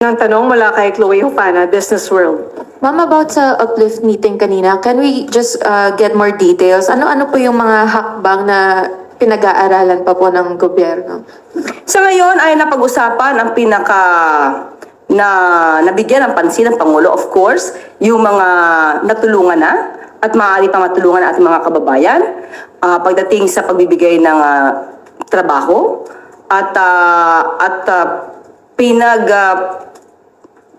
Ng tanong mula kay Chloe Hupana, Business World. Ma'am, about sa uplift meeting kanina, can we just get more details? Ano-ano po yung mga hakbang na pinag-aaralan pa po ng gobyerno? Sa ngayon ay napag-usapan ang nabigyan ng pansin ng Pangulo, of course, yung mga natulungan na at maaari pang matulungan ang ating mga kababayan pagdating sa pagbibigay ng trabaho at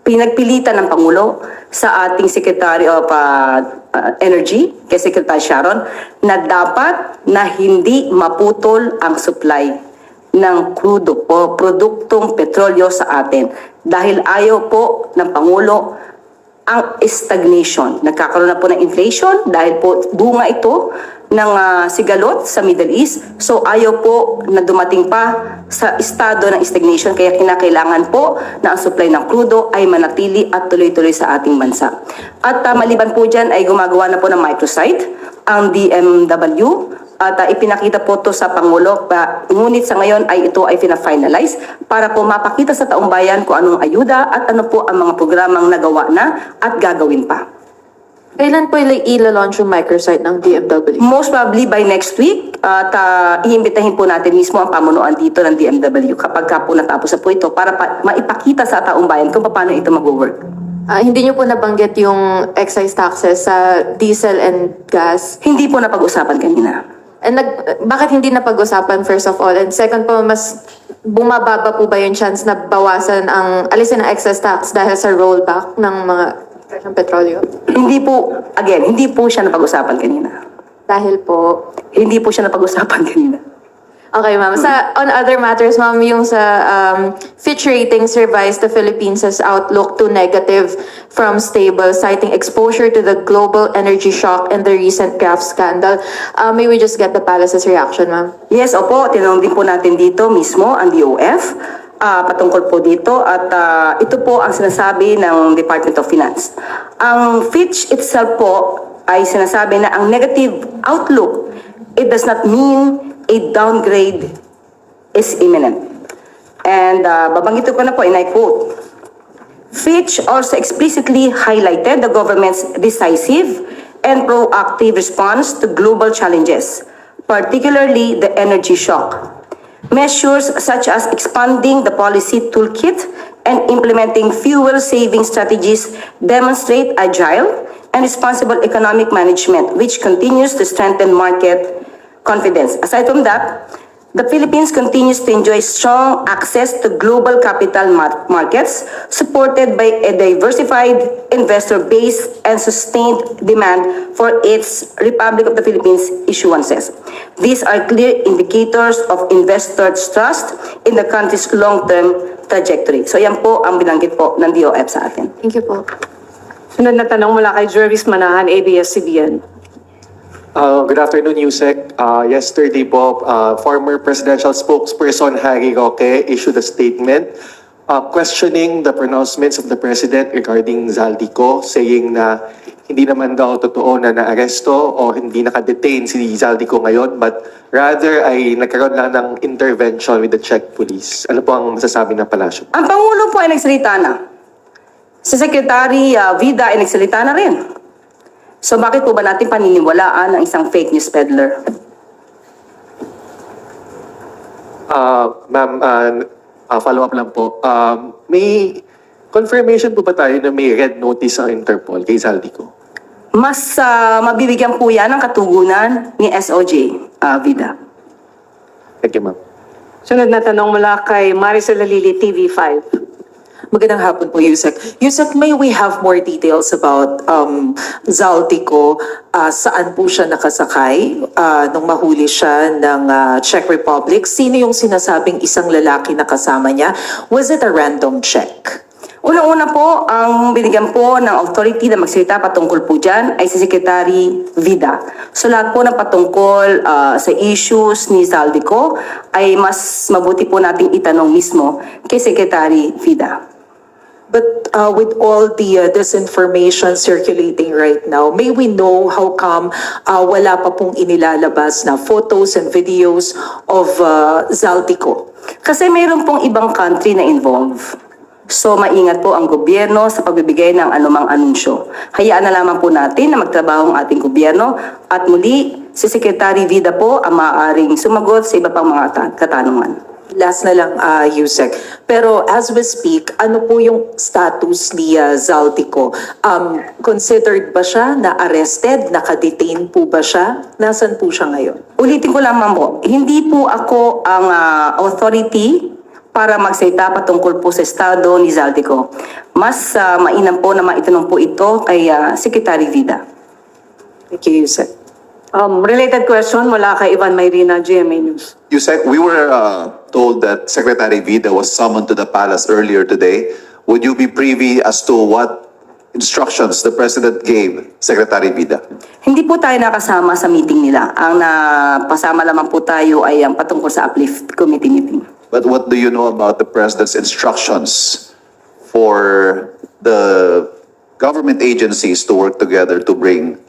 pinagpilitan ng Pangulo sa ating Secretary of Energy, kay Secretary Sharon, na dapat na hindi maputol ang supply ng crudo o produktong petrolyo sa atin. Dahil ayaw po ng Pangulo ang stagnation. Nagkakaroon na po ng inflation dahil po bunga ito ng sigalot sa Middle East. So ayaw po na dumating pa sa estado ng stagnation, kaya kinakailangan po na ang supply ng crudo ay manatili at tuloy-tuloy sa ating bansa. At maliban po dyan ay gumagawa na po ng microsite ang DMW at ipinakita po to sa Pangulo, ngunit sa ngayon ay ito ay fina-finalize para po mapakita sa taong bayan kung anong ayuda at ano po ang mga programang nagawa na at gagawin pa. Kailan po ila-launch yung microsite ng DMW? Most probably by next week at iimbitahin po natin mismo ang pamunuan dito ng DMW kapag po natapos na po ito para maipakita sa taong bayan kung paano ito mag-work. Hindi nyo po nabanggit yung excise taxes sa diesel and gas? Hindi po napag-usapan kanina. And bakit hindi napag-usapan first of all? And second po, mas bumababa po ba yung chance na bawasan alisin ang excess tax dahil sa rollback ng mga ng petrolyo? Hindi po siya napag-usapan kanina. Dahil po... Hindi po siya napag-usapan kanina. Okay, ma'am. On other matters, ma'am, yung sa Fitch Ratings revised the Philippines' outlook to negative from stable, citing exposure to the global energy shock and the recent graft scandal. May we just get the palace's reaction, ma'am? Yes, opo. Tinanong din po natin dito mismo ang DOF patungkol po dito at ito po ang sinasabi ng Department of Finance. Ang Fitch itself po ay sinasabi na ang negative outlook, it does not mean a downgrade is imminent. And babanggit ko na po, and I quote, Fitch also explicitly highlighted the government's decisive and proactive response to global challenges, particularly the energy shock. Measures such as expanding the policy toolkit and implementing fuel-saving strategies demonstrate agile and responsible economic management, which continues to strengthen market confidence. Aside from that, the Philippines continues to enjoy strong access to global capital markets, supported by a diversified investor base and sustained demand for its Republic of the Philippines issuances. These are clear indicators of investors' trust in the country's long-term trajectory. So yan po ang binanggit po ng DOF sa atin. Thank you po. Sunod na tanong mula kay Jervis Manahan, ABS-CBN. Good afternoon, Yusek. Yesterday po, former presidential spokesperson Harry Roque issued a statement questioning the pronouncements of the president regarding Zaldico, saying na hindi naman daw totoo na naaresto o hindi nakadetain si Zaldico ngayon, but rather ay nagkaroon lang ng intervention with the Czech police. Ano po ang masasabi ng palasyo? Ang Pangulo po ay nagsalita na. Si Secretary Vida ay nagsalita na rin. So bakit po ba natin paniniwalaan ang isang fake news peddler? Ma'am, follow up lang po. May confirmation po ba tayo na may red notice ang Interpol kay Zaldico? Mas mabibigyan po yan ng katugunan ni SOJ Vida. Thank you, ma'am. Sunod na tanong mula kay Maricel Alili, TV5. Magandang hapon po, Yusek. Yusek, may we have more details about Zaldico? Saan po siya nakasakay nung mahuli siya ng Czech Republic? Sino yung sinasabing isang lalaki na kasama niya? Was it a random check? Unang-una po, ang binigyan po ng authority na magsalita patungkol po dyan ay si Secretary Vida. So lahat po ng patungkol sa issues ni Zaldico ay mas mabuti po nating itanong mismo kay Secretary Vida. But with all the disinformation circulating right now, may we know how come wala pa pong inilalabas na photos and videos of Zaldico? Kasi mayroon pong ibang country na involved. So maingat po ang gobyerno sa pagbibigay ng anumang anunsyo. Hayaan na lamang po natin na magtrabaho ang ating gobyerno at muli si Secretary Vida po ang maaaring sumagot sa iba pang mga katanungan. Last na lang, Yusek. Pero as we speak, ano po yung status ni Zaltico? Considered ba siya na arrested? Nakadetain po ba siya? Nasaan po siya ngayon? Ulitin ko lamang po, hindi po ako ang authority para magsalita patungkol po sa estado ni Zaltico. Mas mainam po na maitanong po ito kay Secretary Vida. Thank you, Yusek. Related question mula kay Ivan Mayrina, GMA News. Yusek, we were told that Secretary Vida was summoned to the palace earlier today. Would you be privy as to what instructions the President gave Secretary Vida? Hindi po tayo nakasama sa meeting nila. Ang napasama lamang po tayo ay ang patungkol sa uplift committee meeting. But what do you know about the President's instructions for the government agencies to work together to bring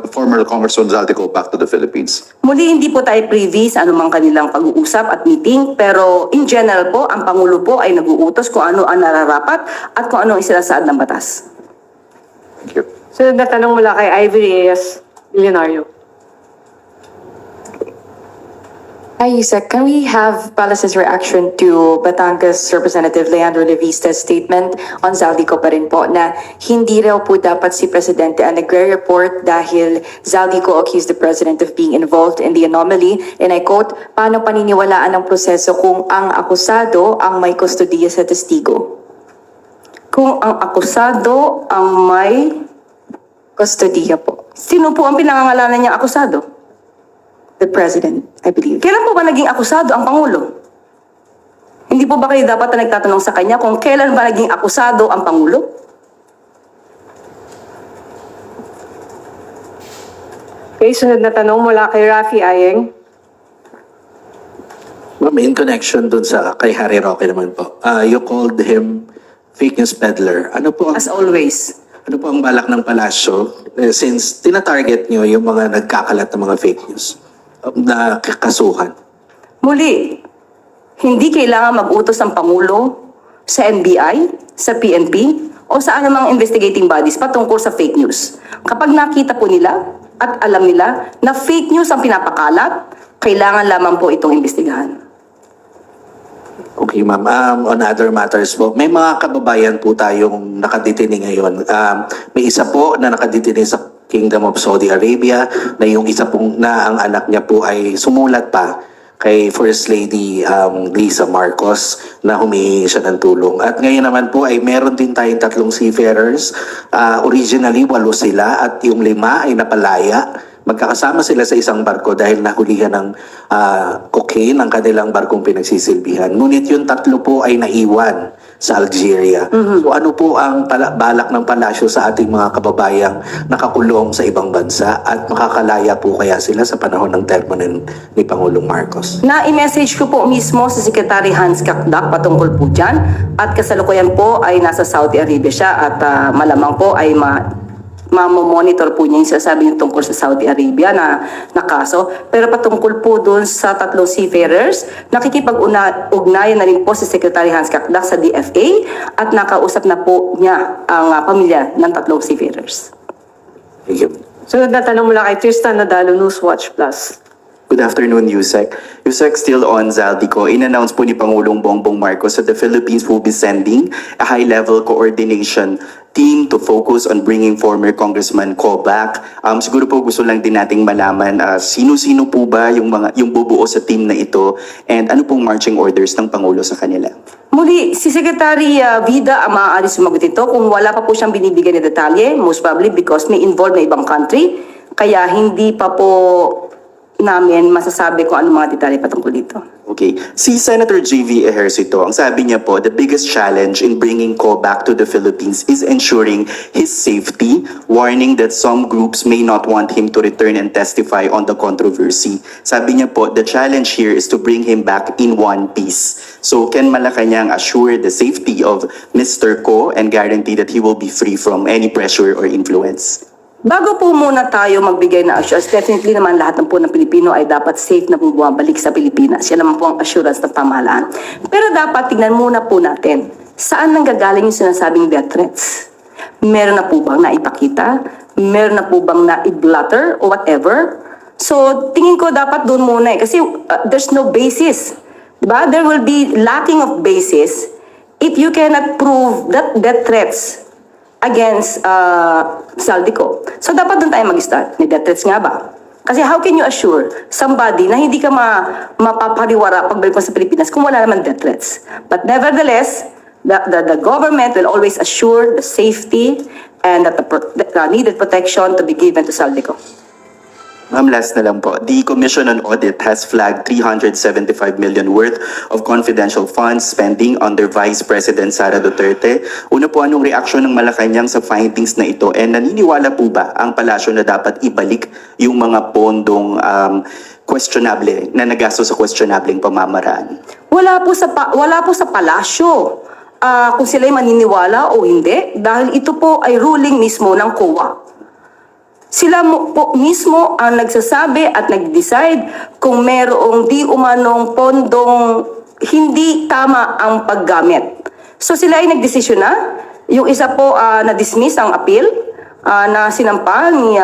former Congressman Zaltico back to the Philippines? Muli, hindi po tayo privy sa anumang kanilang pag-uusap at meeting, pero in general po, ang Pangulo po ay nag-uutos kung ano ang nararapat at kung ano ang isilasaad ng batas. Thank you. Sunod na tanong mula kay Ivy Reyes, Milenario. Hi, Yusek. Can we have Palace's reaction to Batangas Representative Leandro Levista's statement on Zaldico pa rin po na hindi raw po dapat si Presidente ang nagre-report dahil Zaldico accused the President of being involved in the anomaly. And I quote, paano paniniwalaan ang proseso kung ang akusado ang may kustodiya sa testigo? Kung ang akusado ang may... Kustodiya po. Sino po ang pinangangalanan niyang akusado? The President, I believe. Kailan po ba naging akusado ang Pangulo? Hindi po ba kayo dapat na nagtatanong sa kanya kung kailan ba naging akusado ang Pangulo? Okay, sunod na tanong mula kay Rafi Ayeng. Ma'am, in connection dun sa kay Harry Roque naman po, you called him fake news peddler. Ano po ang, As always. ano po ang balak ng palasyo since tinatarget nyo yung mga nagkakalat ng mga fake news na kasuhan? Muli, hindi kailangan mag-utos ang Pangulo sa NBI, sa PNP, o sa anumang investigating bodies patungkol sa fake news. Kapag nakita po nila at alam nila na fake news ang pinapakalat, kailangan lamang po itong imbestigahan. Okay, ma'am. On other matters po, may mga kababayan po tayong nakadetini ngayon. May isa po na nakadetini sa Kingdom of Saudi Arabia na yung isa pong na ang anak niya po ay sumulat pa kay First Lady Lisa Marcos na humingi siya ng tulong. At ngayon naman po ay meron din tayong 3 seafarers. Originally, 8 sila at yung 5 ay napalaya. Magkakasama sila sa isang barko dahil nahulihan ng cocaine ang kanilang barkong pinagsisilbihan. Ngunit yung 3 po ay naiwan sa Algeria. So ano po ang balak ng palasyo sa ating mga kababayang nakakulong sa ibang bansa at makakalaya po kaya sila sa panahon ng termo ni Pangulong Marcos? Na-i-message ko po mismo sa Secretary Hans Kakdak patungkol po dyan at kasalukuyan po ay nasa Saudi Arabia siya at malamang po ay mamomonitor po niya yung sinasabi niyo tungkol sa Saudi Arabia na kaso. Pero patungkol po doon sa 3 seafarers, nakikipag-ugnayan na rin po si Secretary Hans Kakdak sa DFA at nakausap na po niya ang pamilya ng 3 seafarers. Thank you. Sunod na tanong mula kay Tristan Nadalo, Newswatch Plus. Good afternoon, Yusek. Yusek, still on Zaldico, in-announce po ni Pangulong Bongbong Marcos that the Philippines will be sending a high-level coordination team to focus on bringing former Congressman Ko back. Siguro po gusto lang din nating malaman sino-sino po ba yung bubuo sa team na ito and ano pong marching orders ng Pangulo sa kanila? Muli, si Secretary Vida ang maaari sumagot ito kung wala pa po siyang binibigyan na detalye, most probably because may involved na ibang country, kaya hindi pa po namin masasabi kung ano mga detalye patungkol dito. Okay. Si Senator J.V. Ejercito, ang sabi niya po, the biggest challenge in bringing Ko back to the Philippines is ensuring his safety, warning that some groups may not want him to return and testify on the controversy. Sabi niya po, the challenge here is to bring him back in one piece. So, can Malacanang assure the safety of Mr. Ko and guarantee that he will be free from any pressure or influence? Bago po muna tayo magbigay ng assurance, definitely naman lahat ng po ng Pilipino ay dapat safe na po bumabalik sa Pilipinas. Yan naman po ang assurance ng pamahalaan. Pero dapat tignan muna po natin, saan nanggagaling yung sinasabing death threats? Meron na po bang naipakita? Meron na po bang na-blotter o whatever? So, tingin ko dapat doon muna kasi there's no basis. Diba? There will be lacking of basis if you cannot prove that death threats against Zaldico. So, dapat doon tayo mag-start. May death threats nga ba? Kasi how can you assure somebody na hindi ka mapapariwara pagbalik mo sa Pilipinas kung wala naman death threats? But nevertheless, the government will always assure the safety and that the needed protection to be given to Zaldico. Ma'am, last na lang po. The Commission on Audit has flagged 375 million worth of confidential funds spending under Vice President Sara Duterte. Una po, anong reaksyon ng Malacanang sa findings na ito? And naniniwala po ba ang palasyo na dapat ibalik yung mga pondong questionable, na nagasto sa questionableng pamamaraan? Wala po sa palasyo kung sila'y maniniwala o hindi dahil ito po ay ruling mismo ng COA. Sila po mismo ang nagsasabi at nag-decide kung merong di umanong pondong hindi tama ang paggamit. So sila ay nagdesisyon na. Yung isa po na-dismiss ang appeal na sinampa ni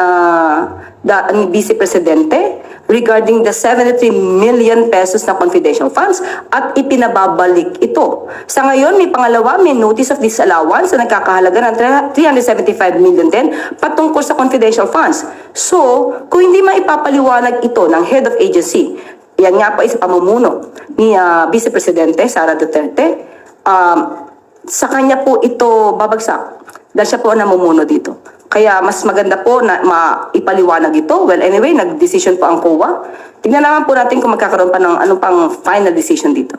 Vice Presidente regarding the 73 million pesos na confidential funds at ipinababalik ito. Sa ngayon, may pangalawa, may notice of disallowance na nagkakahalaga ng 375 million din patungkol sa confidential funds. So, kung hindi maipapaliwanag ito ng head of agency, yan nga pa isa pamumuno ni Vice Presidente Sara Duterte, sa kanya po ito babagsak dahil siya po ang namumuno dito. Kaya mas maganda po na maipaliwanag ito. Well, anyway, nag-decision po ang COA. Tingnan naman po natin kung magkakaroon pa ng anong pang final decision dito.